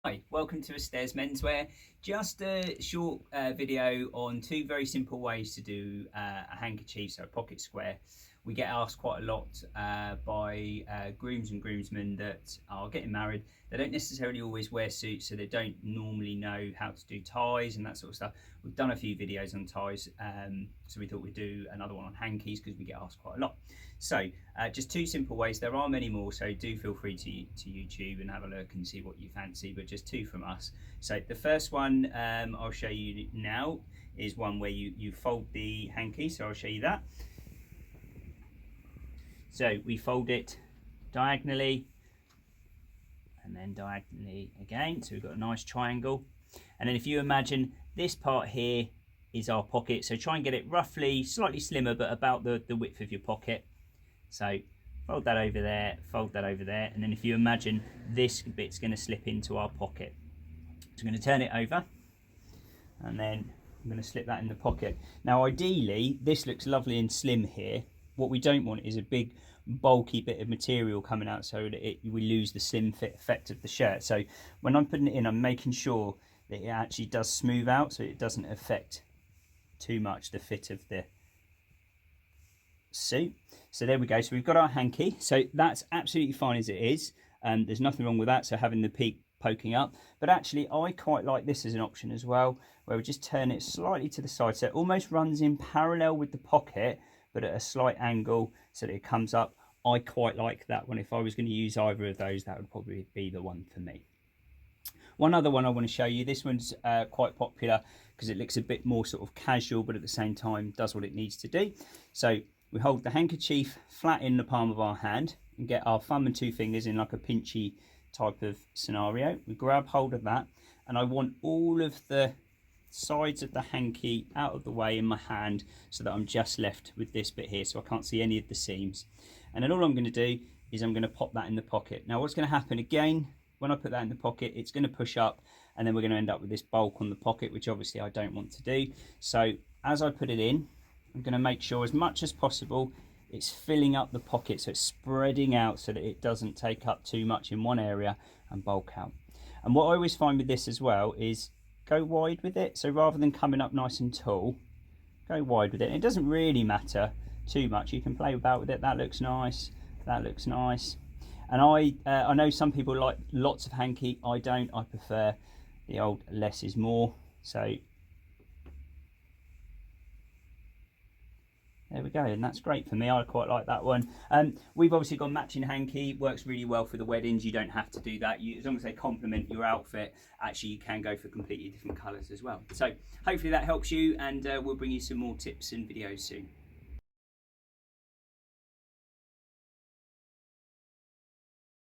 Hi, welcome to Estairs Menswear. Just a short video on two very simple ways to do a handkerchief, so a pocket square. We get asked quite a lot by grooms and groomsmen that are getting married. They don't necessarily always wear suits, so they don't normally know how to do ties and that sort of stuff. We've done a few videos on ties, so we thought we'd do another one on hankies because we get asked quite a lot. So just two simple ways. There are many more, so do feel free to YouTube and have a look and see what you fancy, but just two from us. So the first one I'll show you now is one where you fold the hanky, so I'll show you that. So we fold it diagonally and then diagonally again, so we've got a nice triangle. And then if you imagine this part here is our pocket, so try and get it roughly slightly slimmer but about the width of your pocket. So fold that over there, fold that over there, and then if you imagine this bit's going to slip into our pocket. So I'm going to turn it over and then I'm going to slip that in the pocket. Now ideally this looks lovely and slim here. What we don't want is a big bulky bit of material coming out so that we lose the slim fit effect of the shirt. So when I'm putting it in, I'm making sure that it actually does smooth out so it doesn't affect too much the fit of the suit. So there we go, so we've got our hanky, so that's absolutely fine as it is. There's nothing wrong with that, so having the peak poking up, but actually I quite like this as an option as well, where we just turn it slightly to the side so it almost runs in parallel with the pocket but at a slight angle so that it comes up. I quite like that one. If I was going to use either of those, that would probably be the one for me. One other one I want to show you, this one's quite popular because it looks a bit more sort of casual but at the same time does what it needs to do. So we hold the handkerchief flat in the palm of our hand and get our thumb and two fingers in like a pinchy type of scenario. We grab hold of that and I want all of the sides of the hanky out of the way in my hand so that I'm just left with this bit here so I can't see any of the seams. And then all I'm going to do is I'm going to pop that in the pocket. Now what's going to happen again, when I put that in the pocket, it's going to push up and then we're going to end up with this bulk on the pocket, which obviously I don't want to do. So as I put it in, I'm going to make sure as much as possible it's filling up the pocket, so it's spreading out so that it doesn't take up too much in one area and bulk out. And what I always find with this as well is go wide with it, so rather than coming up nice and tall, go wide with it. And it doesn't really matter too much, you can play about with it. That looks nice, that looks nice. And I know some people like lots of hanky, I don't. I prefer the old less is more. So there we go, and that's great for me. I quite like that one. We've obviously got matching hanky, works really well for the weddings. You don't have to do that. As long as they complement your outfit, actually you can go for completely different colours as well. So hopefully that helps you, and we'll bring you some more tips and videos soon.